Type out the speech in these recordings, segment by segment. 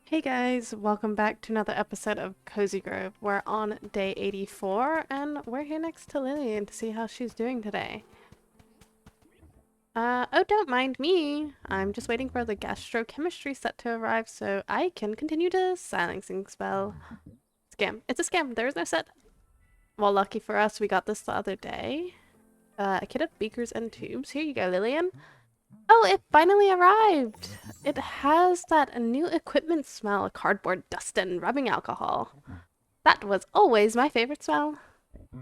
Hey guys, welcome back to another episode of Cozy Grove. We're on day 84 and we're here next to Lillian to see how she's doing today. Oh, don't mind me. I'm just waiting for the gastrochemistry set to arrive so I can continue the silencing spell. Scam. It's a scam. There is no set. Well, lucky for us, we got this the other day. A kit of beakers and tubes. Here you go, Lillian. Oh, it finally arrived! It has that new equipment smell, cardboard dust and rubbing alcohol. That was always my favorite smell.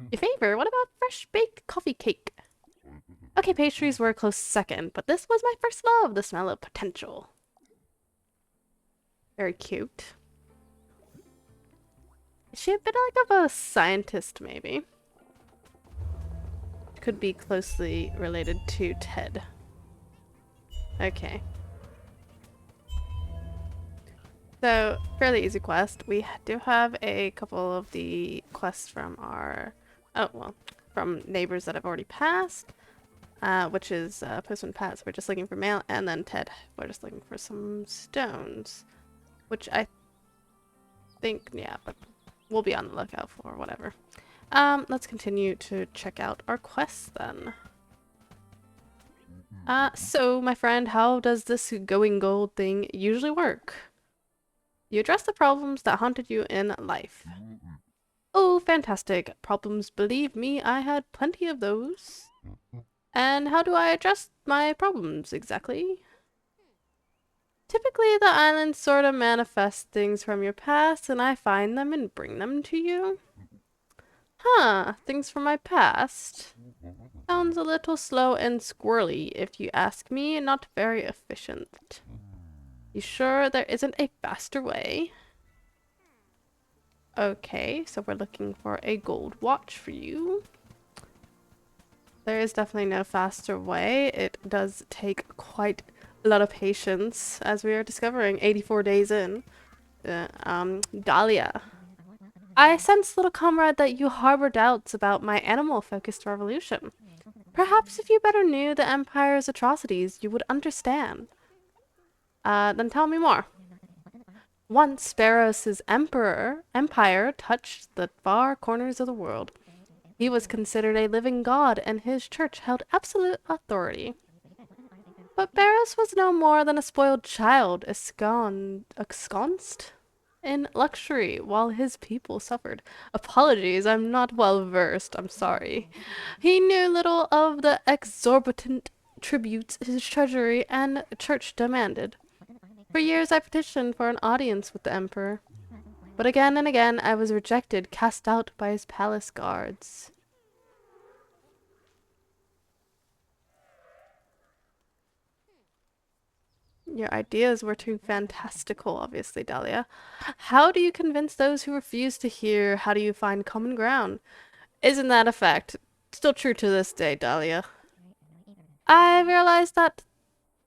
Your favorite? What about fresh baked coffee cake? Okay, pastries were a close second, but this was my first love, the smell of potential. Very cute. Is she a bit like of a scientist, maybe? Could be closely related to Ted. Okay. So, fairly easy quest. We do have a couple of the quests from our... Oh, well, from neighbors that I've already passed. Which is Postman Pat, we're just looking for mail. And then Ted, we're just looking for some stones. Which I think, yeah, but we'll be on the lookout for, whatever. Let's continue to check out our quests then. So, my friend, how does this going gold thing usually work? You address the problems that haunted you in life. Oh, fantastic. Problems, believe me, I had plenty of those. And how do I address my problems exactly? Typically, the islands sort of manifest things from your past, and I find them and bring them to you. Huh, things from my past? Sounds a little slow and squirrely, if you ask me, not very efficient. You sure there isn't a faster way? Okay, so we're looking for a gold watch for you. There is definitely no faster way. It does take quite a lot of patience, as we are discovering 84 days in. Dahlia. I sense, little comrade, that you harbor doubts about my animal-focused revolution. Perhaps if you better knew the Empire's atrocities, you would understand. Then tell me more. Once Bearos' empire touched the far corners of the world. He was considered a living god, and his church held absolute authority. But Bearos was no more than a spoiled child, ensconced in luxury, while his people suffered. Apologies, I'm not well versed, I'm sorry. He knew little of the exorbitant tributes his treasury and church demanded. For years I petitioned for an audience with the emperor, but again and again I was rejected, cast out by his palace guards. Your ideas were too fantastical, obviously, Dahlia. How do you convince those who refuse to hear? How do you find common ground? Isn't that a fact? Still true to this day, Dahlia. I realized that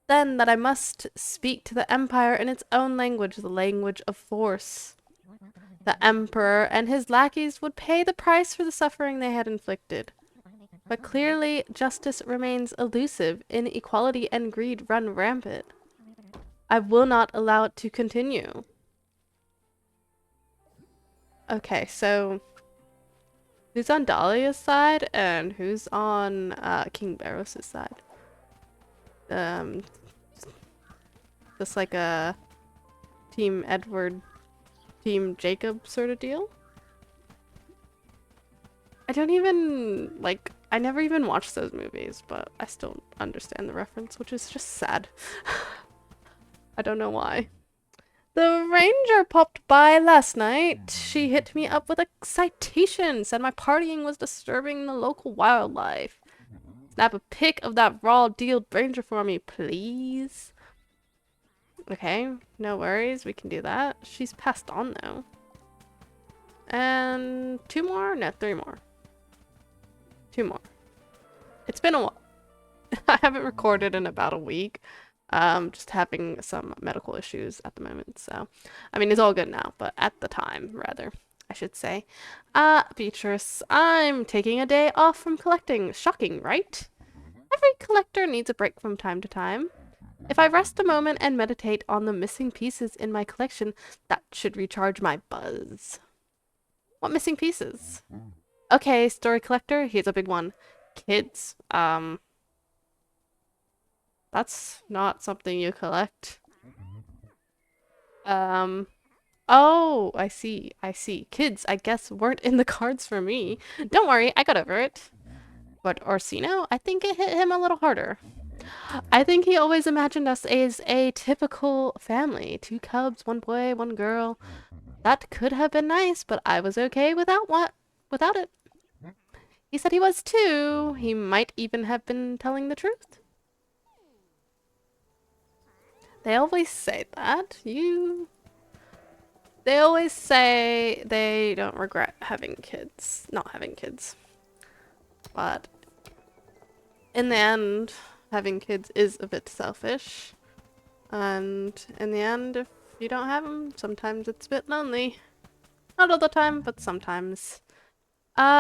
then that I must speak to the Empire in its own language, the language of force. The Emperor and his lackeys would pay the price for the suffering they had inflicted. But clearly, justice remains elusive, inequality and greed run rampant. I will not allow it to continue. Okay, so who's on Dahlia's side and who's on King Bearos' side? Just like a Team Edward, Team Jacob sort of deal? I don't even, like, I never even watched those movies, but I still understand the reference, which is just sad. I don't know why. The ranger popped by last night. She hit me up with a citation, said my partying was disturbing the local wildlife. Snap a pic of that raw-dealed ranger for me, please. Okay, no worries, we can do that. She's passed on, though. And 2 more? No, 3 more. 2 more. It's been a while. I haven't recorded in about a week. Just having some medical issues at the moment, so I mean it's all good now, but at the time, rather, I should say. Beatrice, I'm taking a day off from collecting. Shocking, right? Every collector needs a break from time to time. If I rest a moment and meditate on the missing pieces in my collection, that should recharge my buzz. What missing pieces? Okay, story collector, here's a big one. Kids. That's not something you collect. Um, oh, I see, I see. Kids, I guess, weren't in the cards for me. Don't worry, I got over it. But Orsino, I think it hit him a little harder. I think he always imagined us as a typical family. 2 cubs, 1 boy, 1 girl. That could have been nice, but I was okay without it. He said he was too. He might even have been telling the truth. They always say that. They always say they don't regret having kids, not having kids. But in the end, having kids is a bit selfish. And in the end, if you don't have them, sometimes it's a bit lonely. Not all the time, but sometimes.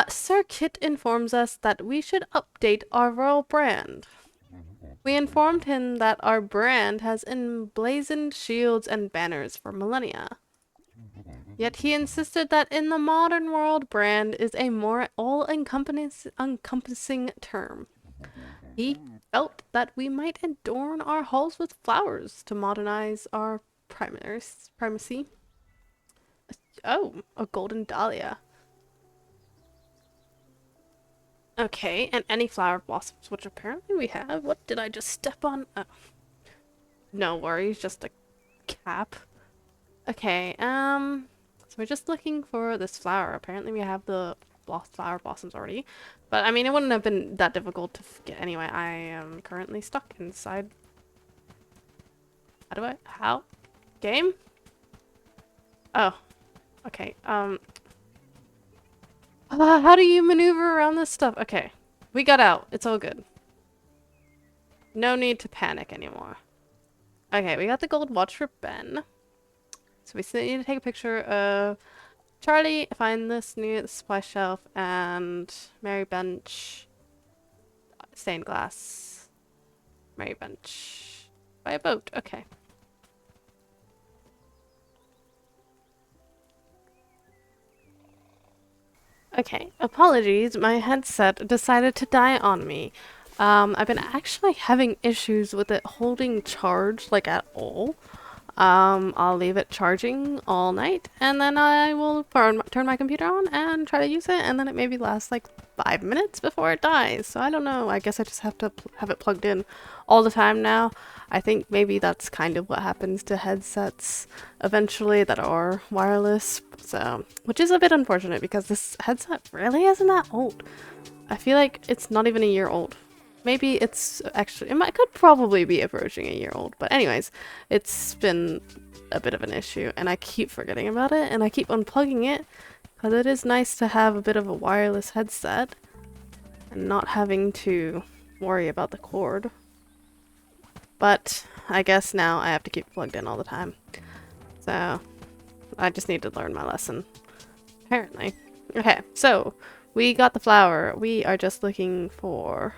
Sir Kit informs us that we should update our royal brand. We informed him that our brand has emblazoned shields and banners for millennia. Yet he insisted that in the modern world, brand is a more all-encompassing term. He felt that we might adorn our halls with flowers to modernize our primacy. Oh, a golden dahlia. Okay, and any flower blossoms, which apparently we have. What did I just step on? Oh. No worries, just a cap. Okay, so we're just looking for this flower. Apparently we have the flower blossoms already. But, I mean, it wouldn't have been that difficult to get anyway. I am currently stuck inside. How? Game? Oh, okay, how do you maneuver around this stuff? Okay, we got out. It's all good. No need to panic anymore. Okay, we got the gold watch for Ben. So we still need to take a picture of Charlie, find this near the supply shelf, and Mary Bench, stained glass, Mary Bench, by a boat. Okay. Okay, apologies, my headset decided to die on me. I've been actually having issues with it holding charge, like, at all. I'll leave it charging all night, and then I will turn my computer on and try to use it, and then it maybe lasts like 5 minutes before it dies. So I don't know, I guess I just have to have it plugged in all the time now. I think maybe that's kind of what happens to headsets eventually that are wireless, so, which is a bit unfortunate because this headset really isn't that old. I feel like it's not even a year old. Maybe it's actually, could probably be approaching a year old. But anyways, it's been a bit of an issue and I keep forgetting about it and I keep unplugging it because it is nice to have a bit of a wireless headset and not having to worry about the cord. But I guess now I have to keep it plugged in all the time. So I just need to learn my lesson, apparently. Okay, so we got the flower. We are just looking for...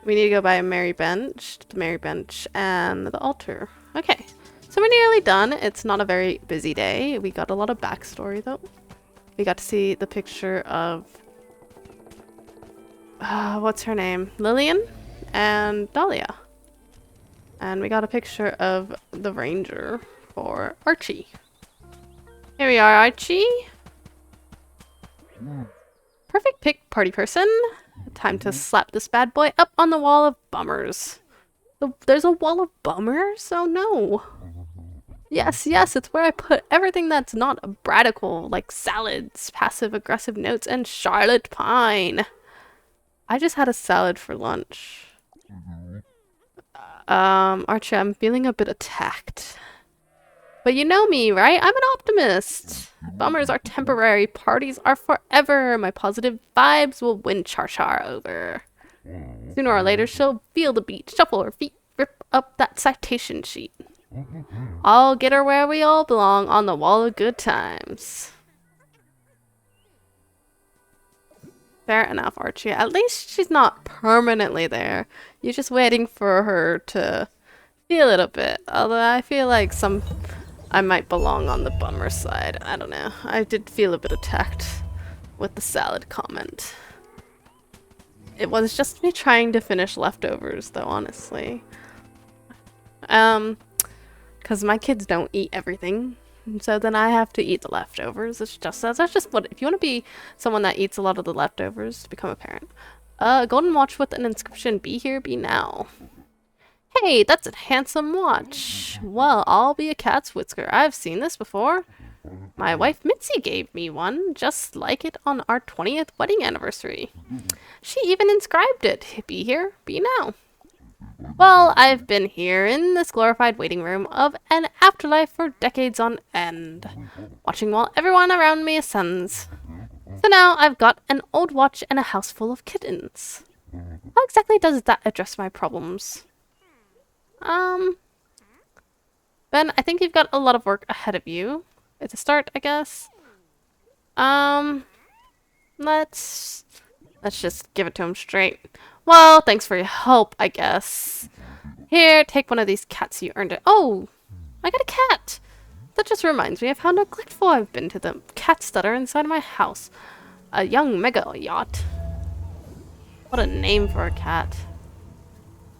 We need to go by a Mary Bench, the Mary Bench, and the altar. Okay, so we're nearly done. It's not a very busy day. We got a lot of backstory, though. We got to see the picture of... what's her name? Lillian and Dahlia. And we got a picture of the ranger for Archie. Here we are, Archie. Perfect pick, party person. Time to slap this bad boy up on the wall of bummers. There's a wall of bummers? Oh no. Yes, yes, it's where I put everything that's not radical, like salads, passive-aggressive notes, and Charlotte Pine. I just had a salad for lunch. Archie, I'm feeling a bit attacked. But you know me, right? I'm an optimist. Bummers are temporary, parties are forever. My positive vibes will win Char Char over. Sooner or later, she'll feel the beat, shuffle her feet, rip up that citation sheet. I'll get her where we all belong, on the wall of good times. Fair enough, Archie. At least she's not permanently there. You're just waiting for her to Feel it a bit. Although I feel like I might belong on the bummer side. I don't know. I did feel a bit attacked with the salad comment. It was just me trying to finish leftovers though, honestly. Because my kids don't eat everything. So then I have to eat the leftovers. That's just what, if you want to be someone that eats a lot of the leftovers, become a parent. Golden watch with an inscription, be here, be now. Hey, that's a handsome watch. Well, I'll be a cat's whisker. I've seen this before. My wife Mitzi gave me one, just like it on our 20th wedding anniversary. She even inscribed it, be here, be now. Well, I've been here in this glorified waiting room of an afterlife for decades on end, watching while everyone around me ascends. So now I've got an old watch and a house full of kittens. How exactly does that address my problems? Ben, I think you've got a lot of work ahead of you. It's a start, I guess. Let's just give it to him straight. Well, thanks for your help, I guess. Here, take one of these cats, you earned it. Oh, I got a cat. That just reminds me of how neglectful I've been to the cats that are inside my house. A young mega yacht. What a name for a cat.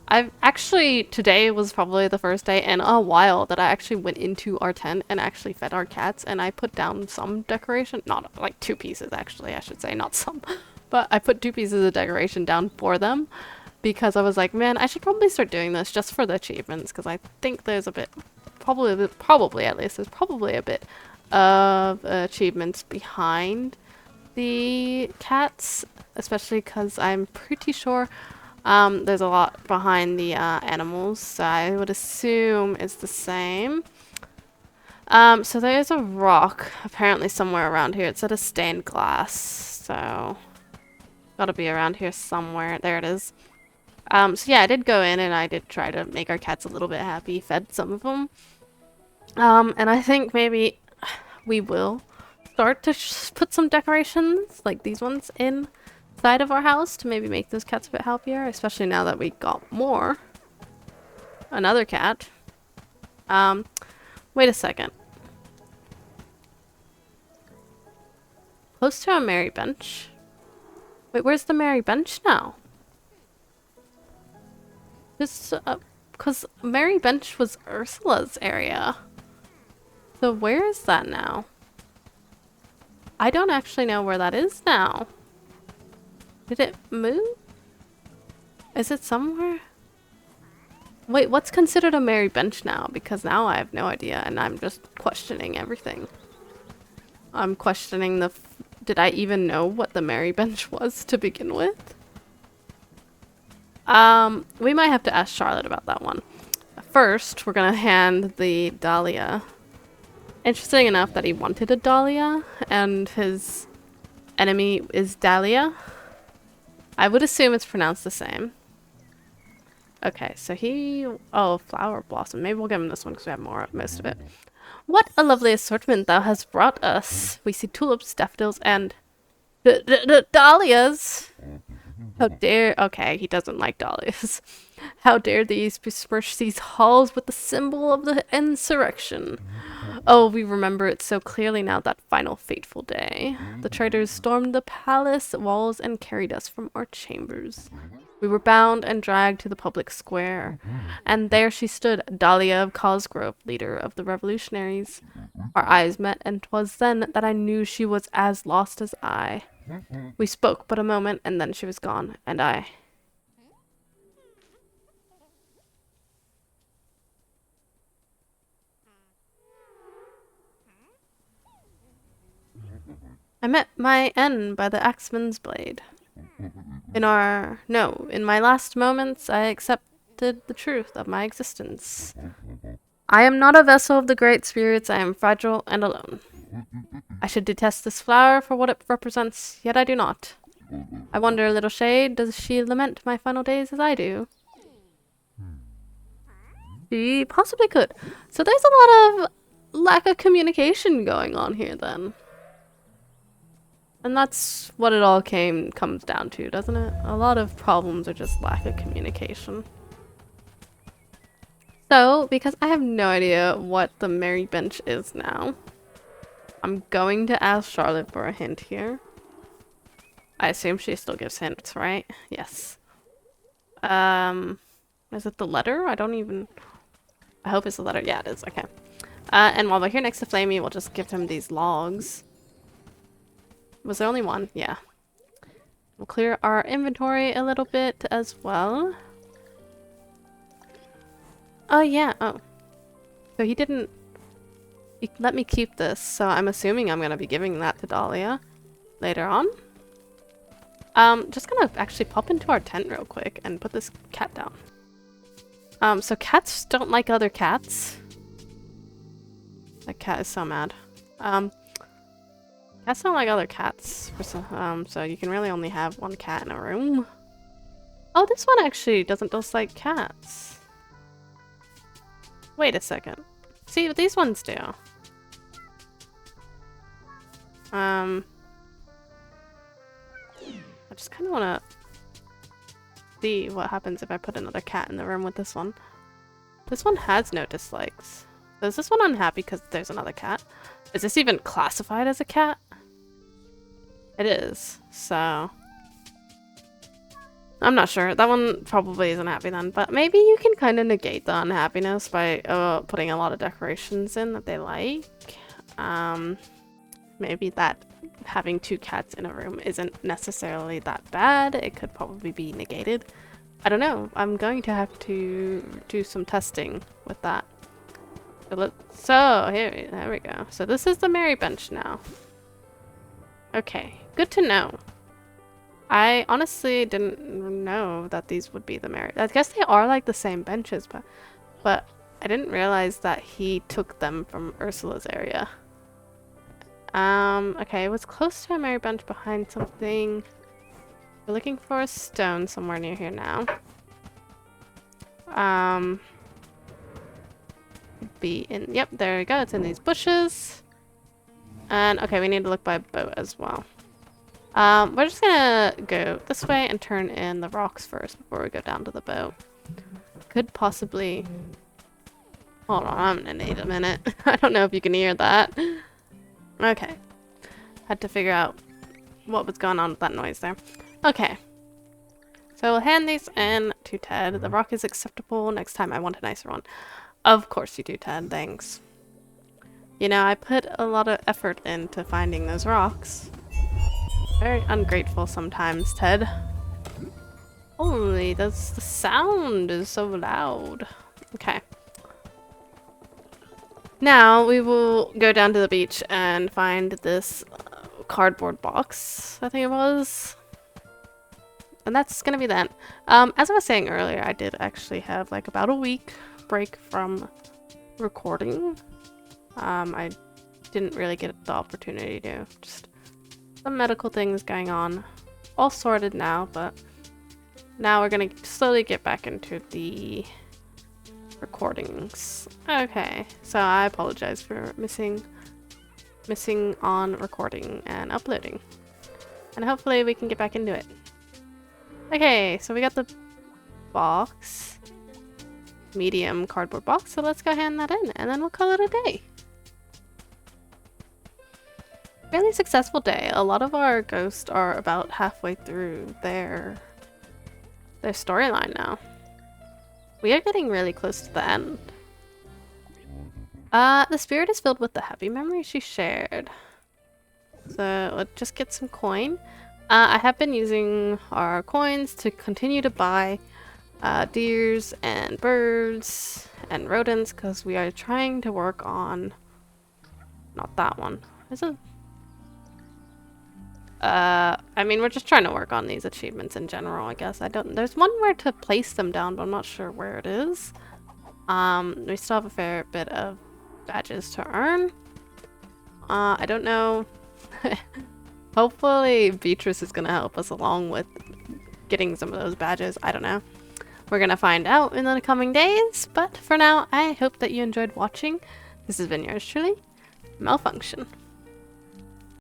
I've actually, today was probably the first day in a while that I actually went into our tent and actually fed our cats, and I put down some decoration, not like 2 pieces actually, I should say, not some, but I put 2 pieces of decoration down for them because I was like, man, I should probably start doing this just for the achievements, because I think there's a bit, probably at least, there's probably a bit of achievements behind the cats, especially because I'm pretty sure there's a lot behind the animals, so I would assume it's the same. So there's a rock apparently somewhere around here. It's at a stained glass, so gotta be around here somewhere. There it is. So yeah, I did go in and I did try to make our cats a little bit happy, fed some of them. And I think maybe we will start to put some decorations like these ones inside of our house to maybe make those cats a bit happier, especially now that we got another cat. Wait a second. Close to a merry bench. Wait, where's the merry bench now? This, cause merry bench was Ursula's area. So where is that now? I don't actually know where that is now. Did it move? Is it somewhere? Wait, what's considered a merry bench now? Because now I have no idea and I'm just questioning everything. I'm questioning did I even know what the merry bench was to begin with? We might have to ask Charlotte about that one. First, we're gonna hand the Dahlia. Interesting enough that he wanted a Dahlia and his enemy is Dahlia. I would assume it's pronounced the same. Okay, so oh, flower blossom. Maybe we'll give him this one because we have most of it. What a lovely assortment thou hast brought us. We see tulips, daffodils, and dahlias. How dare... Okay, he doesn't like dahlias. How dare these besmirch these halls with the symbol of the insurrection? Oh, we remember it so clearly now, that final fateful day. The traitors stormed the palace walls and carried us from our chambers. We were bound and dragged to the public square. And there she stood, Dahlia of Cosgrove, leader of the Revolutionaries. Our eyes met, and 'twas then that I knew she was as lost as I. We spoke but a moment, and then she was gone, and I met my end by the axeman's blade. In my last moments, I accepted the truth of my existence. I am not a vessel of the great spirits, I am fragile and alone. I should detest this flower for what it represents, yet I do not. I wonder, little shade, does she lament my final days as I do? She possibly could. So there's a lot of lack of communication going on here then. And that's what it all comes down to, doesn't it? A lot of problems are just lack of communication. So, because I have no idea what the Mary bench is now, I'm going to ask Charlotte for a hint here. I assume she still gives hints, right? Yes. Is it the letter? I hope it's the letter. Yeah, it is. Okay. And while we're here next to Flamey, we'll just give him these logs. Was there only one? Yeah. We'll clear our inventory a little bit as well. Oh, yeah. Oh. So he let me keep this, so I'm assuming I'm gonna be giving that to Dahlia later on. Just gonna actually pop into our tent real quick and put this cat down. So cats don't like other cats. That cat is so mad. Cats don't like other cats, so you can really only have one cat in a room. Oh, this one actually doesn't dislike cats. Wait a second. See, what these ones do. I just kind of want to see what happens if I put another cat in the room with this one. This one has no dislikes. So is this one unhappy because there's another cat? Is this even classified as a cat? It is, so... I'm not sure. That one probably isn't happy then, but maybe you can kind of negate the unhappiness by putting a lot of decorations in that they like. Maybe that having two cats in a room isn't necessarily that bad. It could probably be negated. I don't know. I'm going to have to do some testing with that. So there we go. So this is the Mary bench now. Okay, good to know. I honestly didn't know that these would be the Mary. I guess they are like the same benches, but I didn't realize that he took them from Ursula's area. Okay, it was close to a Mary bench behind something. We're looking for a stone somewhere near here now. Yep, there we go. It's in these bushes. And okay, we need to look by boat as well. We're just gonna go this way and turn in the rocks first before we go down to the boat. Could possibly... Hold on, I'm gonna need a minute. I don't know if you can hear that. Okay. Had to figure out what was going on with that noise there. Okay. So we'll hand these in to Ted. The rock is acceptable. Next time I want a nicer one. Of course you do, Ted. Thanks. You know, I put a lot of effort into finding those rocks. Very ungrateful sometimes, Ted. Holy, the sound is so loud. Okay. Now we will go down to the beach and find this cardboard box, I think it was. And that's gonna be that. As I was saying earlier, I did actually have like about a week break from recording. I didn't really get the opportunity to. Just some medical things going on. All sorted now, but now we're gonna slowly get back into the recordings. Okay, so I apologize for missing on recording and uploading. And hopefully we can get back into it. Okay, so we got the box. Medium cardboard box, so let's go hand that in and then we'll call it a day. Fairly successful day. A lot of our ghosts are about halfway through their storyline now. We are getting really close to the end. The spirit is filled with the happy memories she shared. So let's just get some coin. I have been using our coins to continue to buy deers and birds and rodents because we are trying to work on... Not that one. Is it? I mean, we're just trying to work on these achievements in general, I guess. There's one where to place them down, but I'm not sure where it is. We still have a fair bit of badges to earn. I don't know. Hopefully Beatrice is gonna help us along with getting some of those badges. I don't know. We're gonna find out in the coming days, but for now, I hope that you enjoyed watching. This has been yours truly, Mellfunction.